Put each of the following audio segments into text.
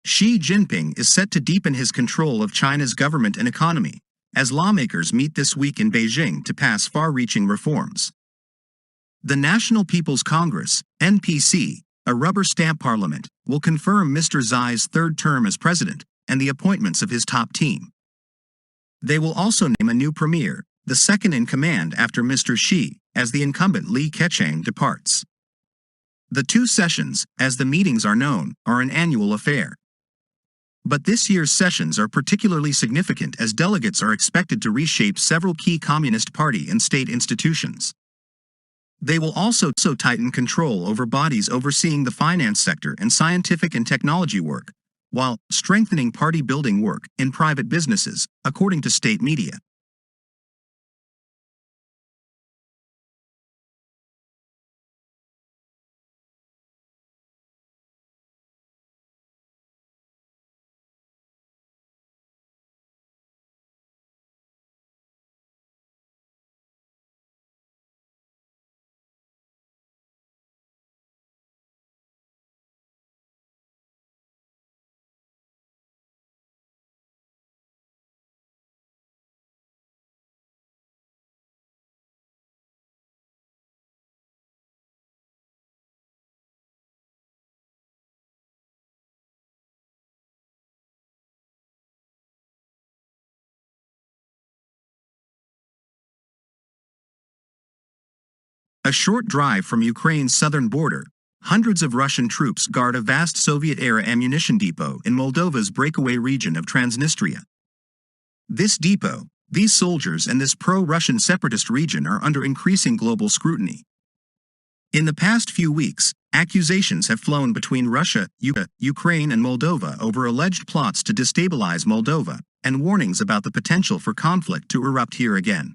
Xi Jinping is set to deepen his control of China's government and economy, as lawmakers meet this week in Beijing to pass far-reaching reforms. The National People's Congress, NPC, a rubber stamp parliament, will confirm Mr. Xi's third term as president and the appointments of his top team. They will also name a new premier, the second in command after Mr. Xi, as the incumbent Li Keqiang departs. The two sessions, as the meetings are known, are an annual affair. But this year's sessions are particularly significant as delegates are expected to reshape several key Communist Party and state institutions. They will also tighten control over bodies overseeing the finance sector and scientific and technology work, while strengthening party-building work in private businesses, according to state media. A short drive from Ukraine's southern border, hundreds of Russian troops guard a vast Soviet-era ammunition depot in Moldova's breakaway region of Transnistria. This depot, these soldiers and this pro-Russian separatist region are under increasing global scrutiny. In the past few weeks, accusations have flown between Russia, Ukraine and Moldova over alleged plots to destabilize Moldova, and warnings about the potential for conflict to erupt here again.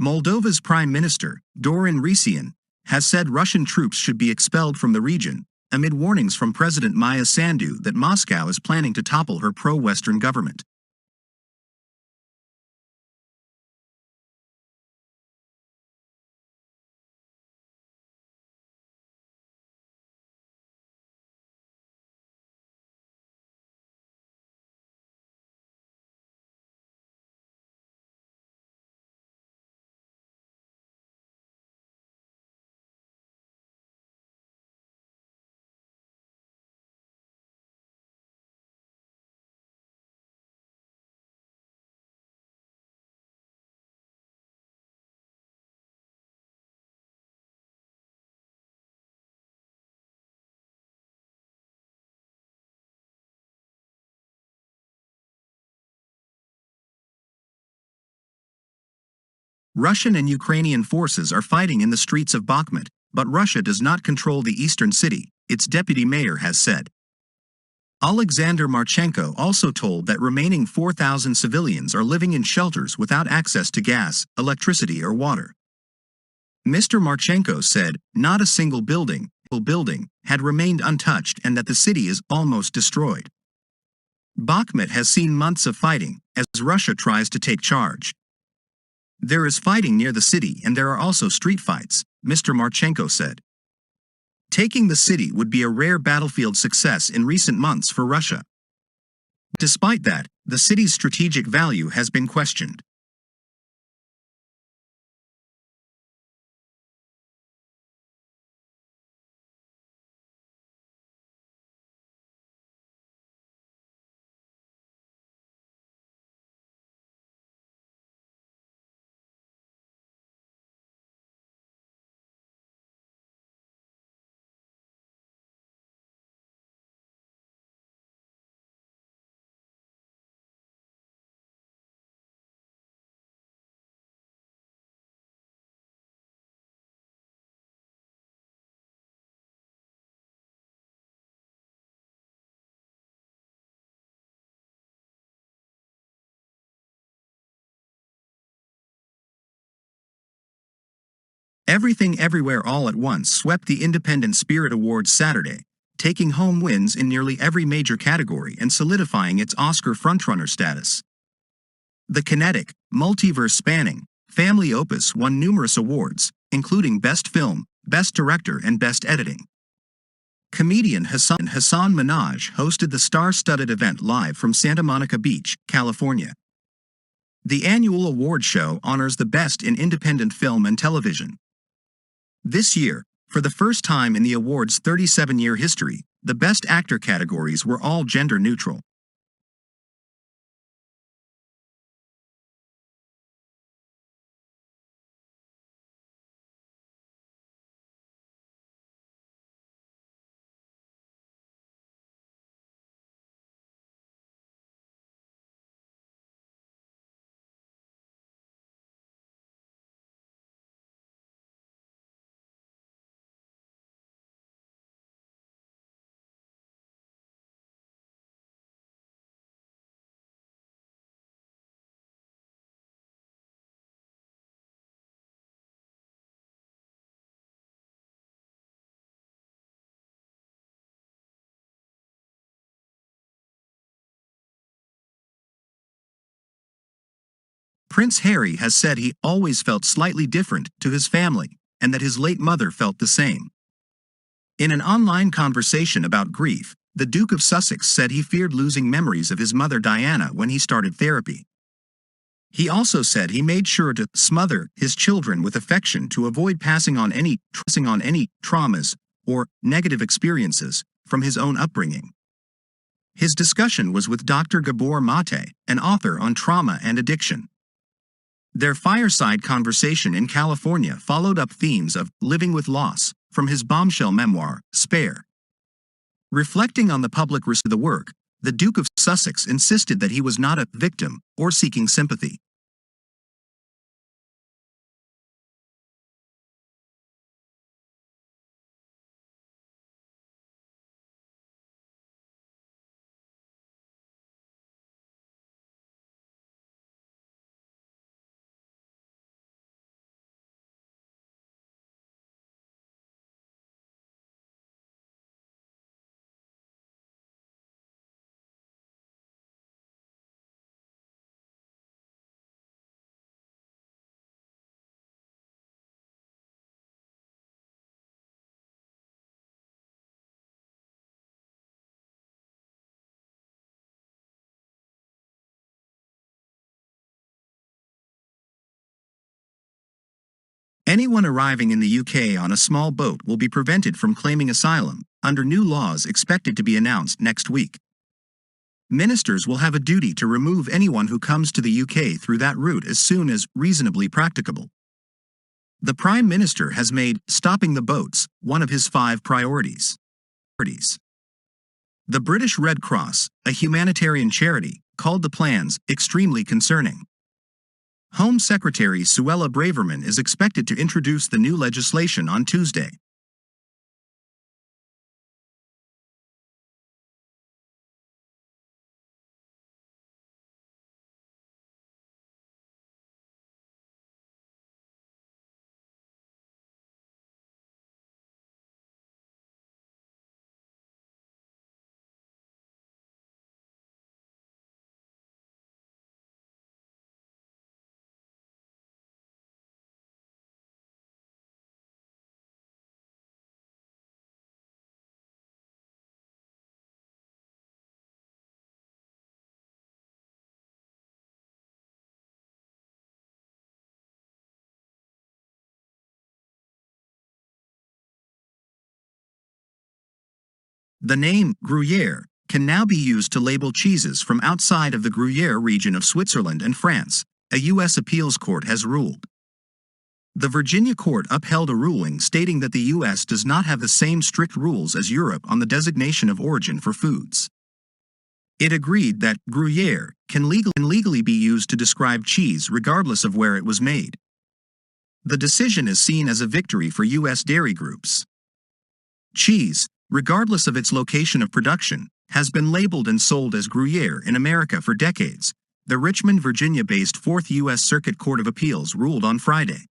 Moldova's Prime Minister, Dorin Risian, has said Russian troops should be expelled from the region, amid warnings from President Maya Sandu that Moscow is planning to topple her pro-Western government. Russian and Ukrainian forces are fighting in the streets of Bakhmut, but Russia does not control the eastern city, its deputy mayor has said. Alexander Marchenko also told that remaining 4,000 civilians are living in shelters without access to gas, electricity or water. Mr. Marchenko said not a single building had remained untouched and that the city is almost destroyed. Bakhmut has seen months of fighting as Russia tries to take charge. There is fighting near the city and there are also street fights, Mr. Marchenko said. Taking the city would be a rare battlefield success in recent months for Russia. Despite that, the city's strategic value has been questioned. Everything Everywhere All at Once swept the Independent Spirit Awards Saturday, taking home wins in nearly every major category and solidifying its Oscar frontrunner status. The kinetic, multiverse-spanning, family opus won numerous awards, including Best Film, Best Director and Best Editing. Comedian Hassan Minhaj hosted the star-studded event live from Santa Monica Beach, California. The annual award show honors the best in independent film and television. This year, for the first time in the award's 37-year history, the Best Actor categories were all gender-neutral. Prince Harry has said he always felt slightly different to his family, and that his late mother felt the same. In an online conversation about grief, the Duke of Sussex said he feared losing memories of his mother Diana when he started therapy. He also said he made sure to smother his children with affection to avoid passing on any traumas or negative experiences from his own upbringing. His discussion was with Dr. Gabor Mate, an author on trauma and addiction. Their fireside conversation in California followed up themes of living with loss from his bombshell memoir, Spare. Reflecting on the public risk of the work, the Duke of Sussex insisted that he was not a victim or seeking sympathy. Anyone arriving in the UK on a small boat will be prevented from claiming asylum, under new laws expected to be announced next week. Ministers will have a duty to remove anyone who comes to the UK through that route as soon as reasonably practicable. The Prime Minister has made stopping the boats one of his 5 priorities. The British Red Cross, a humanitarian charity, called the plans extremely concerning. Home Secretary Suella Braverman is expected to introduce the new legislation on Tuesday. The name Gruyere can now be used to label cheeses from outside of the Gruyere region of Switzerland and France, a U.S. appeals court has ruled. The Virginia court upheld a ruling stating that the U.S. does not have the same strict rules as Europe on the designation of origin for foods. It agreed that Gruyere can legally be used to describe cheese regardless of where it was made. The decision is seen as a victory for U.S. dairy groups. Cheese, regardless of its location of production, has been labeled and sold as Gruyere in America for decades, the Richmond, Virginia-based 4th U.S. Circuit Court of Appeals ruled on Friday.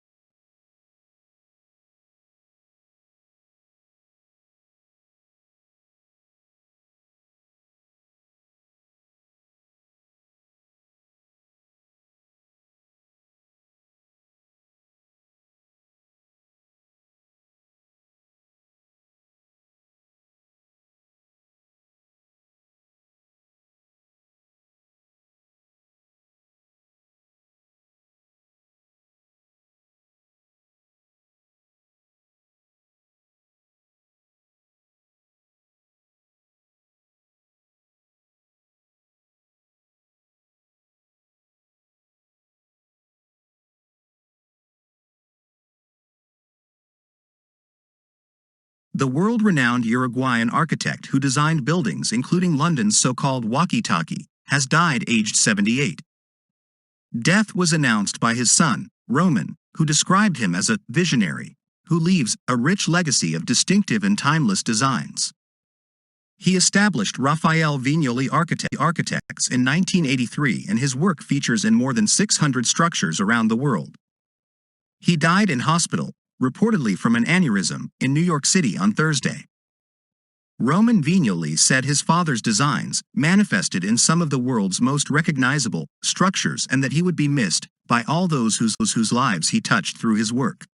The world-renowned Uruguayan architect who designed buildings including London's so-called walkie-talkie has died aged 78. Death was announced by his son, Roman, who described him as a visionary who leaves a rich legacy of distinctive and timeless designs. He established Raffaele Vignoli Architects in 1983, and his work features in more than 600 structures around the world. He died in hospital, reportedly from an aneurysm, in New York City on Thursday. Roman Vignoli said his father's designs manifested in some of the world's most recognizable structures and that he would be missed by all those whose lives he touched through his work.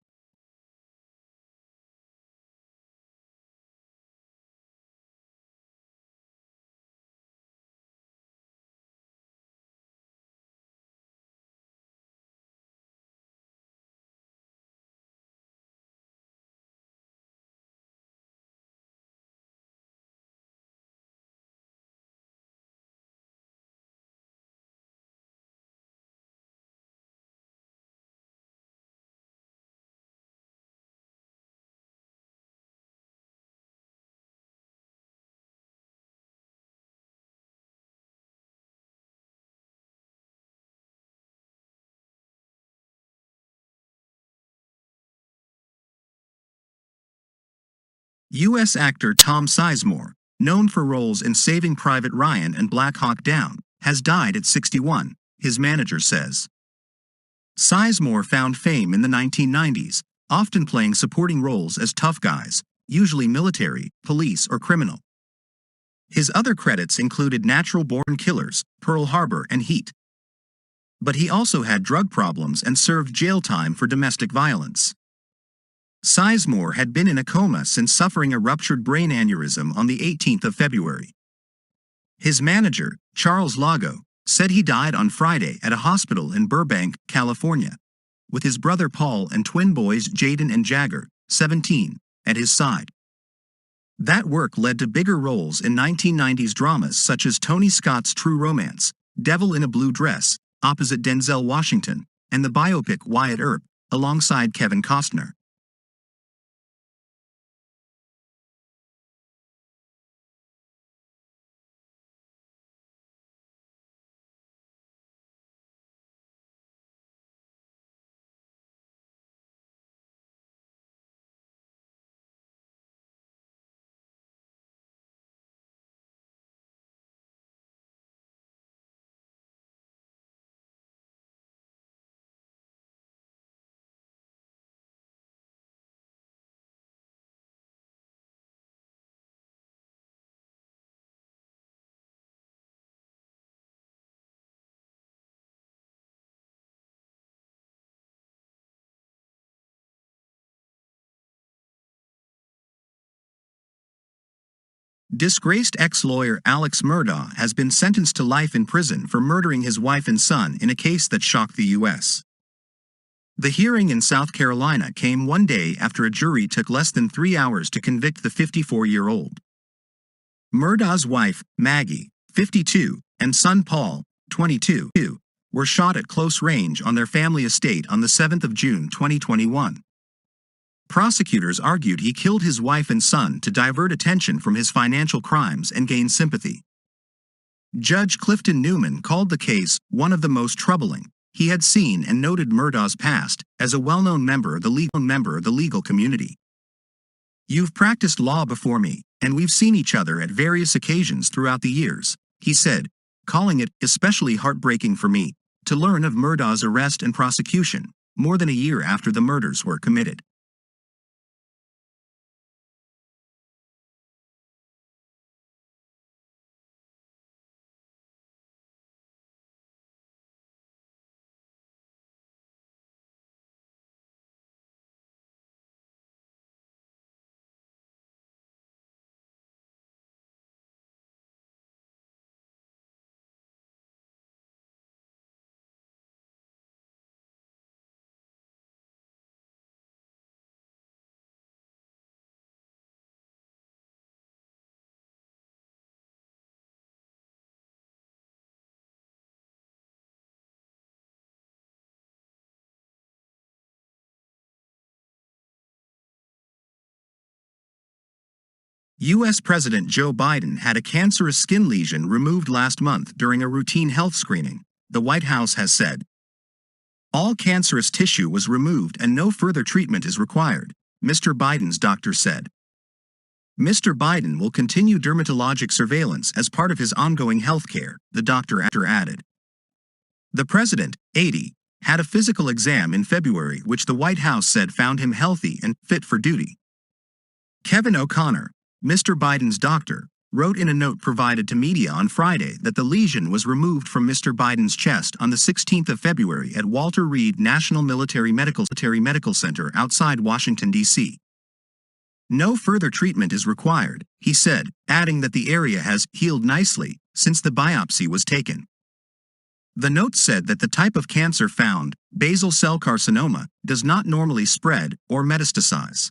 U.S. actor Tom Sizemore, known for roles in Saving Private Ryan and Black Hawk Down, has died at 61, his manager says. Sizemore found fame in the 1990s, often playing supporting roles as tough guys, usually military, police, or criminal. His other credits included Natural Born Killers, Pearl Harbor, and Heat. But he also had drug problems and served jail time for domestic violence. Sizemore had been in a coma since suffering a ruptured brain aneurysm on the 18th of February. His manager, Charles Lago, said he died on Friday at a hospital in Burbank, California, with his brother Paul and twin boys Jaden and Jagger, 17, at his side. That work led to bigger roles in 1990s dramas such as Tony Scott's True Romance, Devil in a Blue Dress, opposite Denzel Washington, and the biopic Wyatt Earp, alongside Kevin Costner. Disgraced ex-lawyer Alex Murdaugh has been sentenced to life in prison for murdering his wife and son in a case that shocked the U.S. The hearing in South Carolina came one day after a jury took less than 3 hours to convict the 54-year-old. Murdaugh's wife, Maggie, 52, and son Paul, 22, were shot at close range on their family estate on the 7th of June 2021. Prosecutors argued he killed his wife and son to divert attention from his financial crimes and gain sympathy. Judge Clifton Newman called the case one of the most troubling he had seen and noted Murdaugh's past as a well-known member of the legal community. "You've practiced law before me, and we've seen each other at various occasions throughout the years," he said, calling it especially heartbreaking for me to learn of Murdaugh's arrest and prosecution more than a year after the murders were committed. U.S. President Joe Biden had a cancerous skin lesion removed last month during a routine health screening, the White House has said. All cancerous tissue was removed and no further treatment is required, Mr. Biden's doctor said. Mr. Biden will continue dermatologic surveillance as part of his ongoing health care, the doctor added. The president, 80, had a physical exam in February which the White House said found him healthy and fit for duty. Kevin O'Connor, Mr. Biden's doctor, wrote in a note provided to media on Friday that the lesion was removed from Mr. Biden's chest on the 16th of February at Walter Reed National Military Medical Center outside Washington, D.C. No further treatment is required, he said, adding that the area has healed nicely since the biopsy was taken. The note said that the type of cancer found, basal cell carcinoma, does not normally spread or metastasize.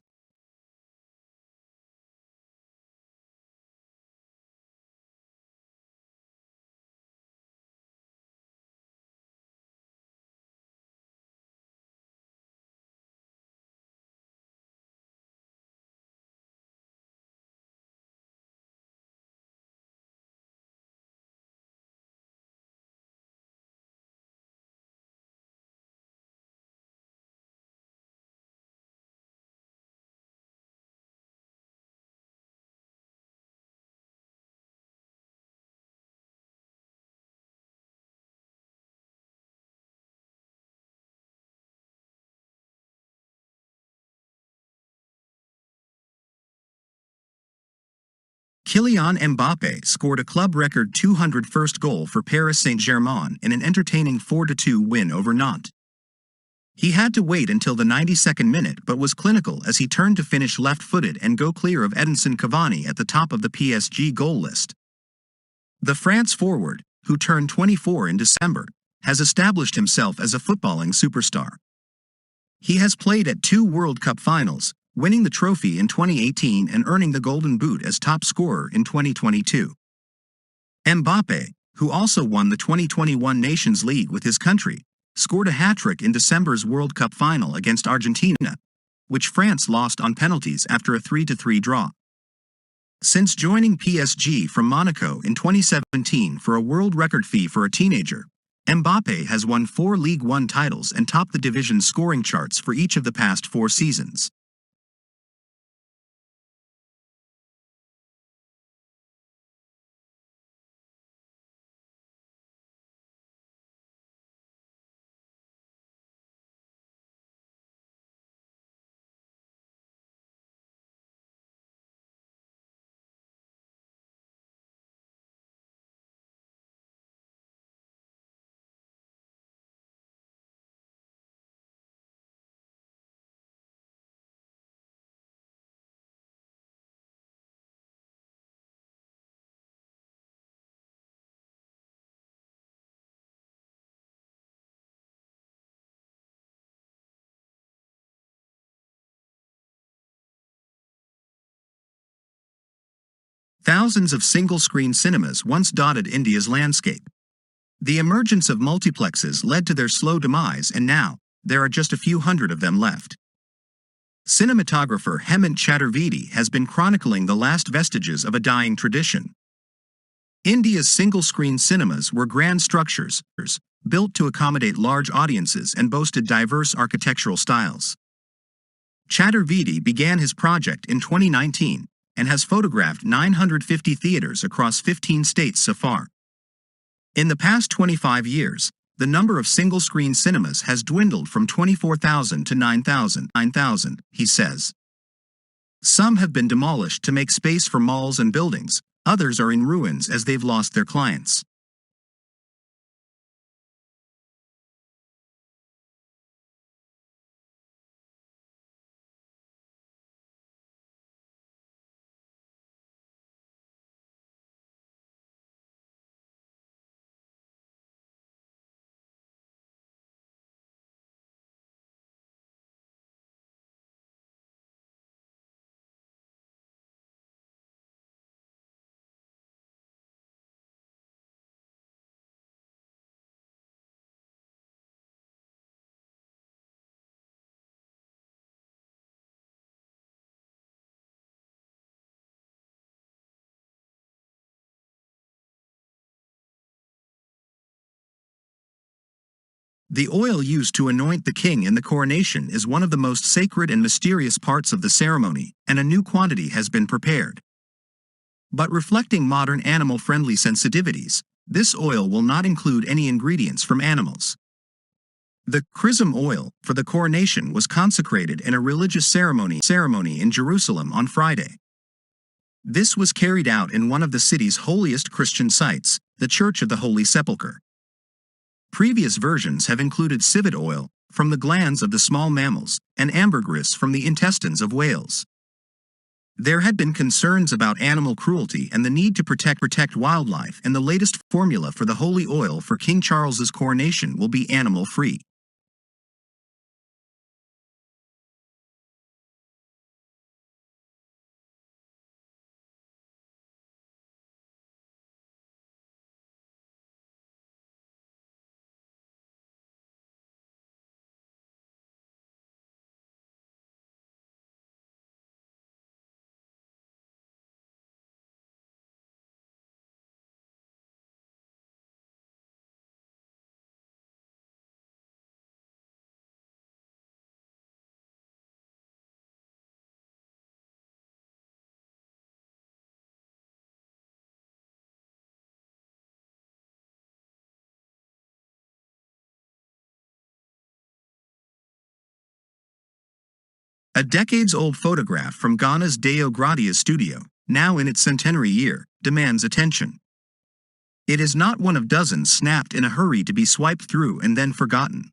Kylian Mbappé scored a club record 201st goal for Paris Saint-Germain in an entertaining 4-2 win over Nantes. He had to wait until the 92nd minute but was clinical as he turned to finish left-footed and go clear of Edinson Cavani at the top of the PSG goal list. The France forward, who turned 24 in December, has established himself as a footballing superstar. He has played at 2 World Cup finals, winning the trophy in 2018 and earning the Golden Boot as top scorer in 2022. Mbappé, who also won the 2021 Nations League with his country, scored a hat-trick in December's World Cup final against Argentina, which France lost on penalties after a 3-3 draw. Since joining PSG from Monaco in 2017 for a world record fee for a teenager, Mbappé has won 4 League One titles and topped the division's scoring charts for each of the past 4 seasons. Thousands of single-screen cinemas once dotted India's landscape. The emergence of multiplexes led to their slow demise, and now, there are just a few hundred of them left. Cinematographer Hemant Chaturvedi has been chronicling the last vestiges of a dying tradition. India's single-screen cinemas were grand structures, built to accommodate large audiences and boasted diverse architectural styles. Chaturvedi began his project in 2019 and has photographed 950 theaters across 15 states so far. In the past 25 years, the number of single-screen cinemas has dwindled from 24,000 to 9,000, he says. Some have been demolished to make space for malls and buildings, others are in ruins as they've lost their clients. The oil used to anoint the king in the coronation is one of the most sacred and mysterious parts of the ceremony, and a new quantity has been prepared. But reflecting modern animal-friendly sensitivities, this oil will not include any ingredients from animals. The chrism oil for the coronation was consecrated in a religious ceremony in Jerusalem on Friday. This was carried out in one of the city's holiest Christian sites, the Church of the Holy Sepulchre. Previous versions have included civet oil from the glands of the small mammals and ambergris from the intestines of whales. There had been concerns about animal cruelty and the need to protect wildlife, and the latest formula for the holy oil for King Charles's coronation will be animal-free. A decades-old photograph from Ghana's Deo Gratia studio, now in its centenary year, demands attention. It is not one of dozens snapped in a hurry to be swiped through and then forgotten.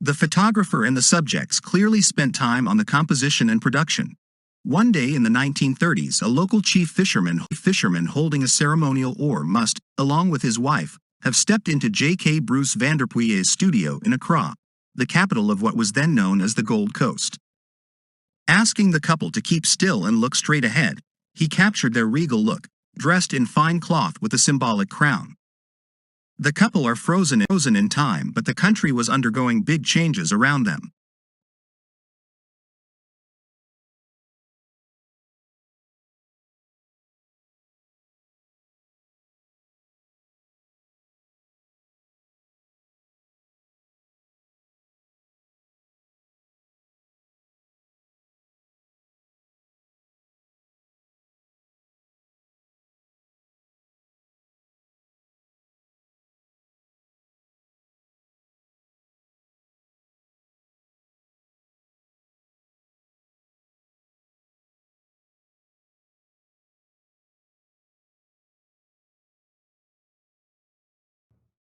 The photographer and the subjects clearly spent time on the composition and production. One day in the 1930s, a local chief fisherman holding a ceremonial oar must, along with his wife, have stepped into J.K. Bruce Vanderpuye's studio in Accra, the capital of what was then known as the Gold Coast. Asking the couple to keep still and look straight ahead, he captured their regal look, dressed in fine cloth with a symbolic crown. The couple are frozen in time, but the country was undergoing big changes around them.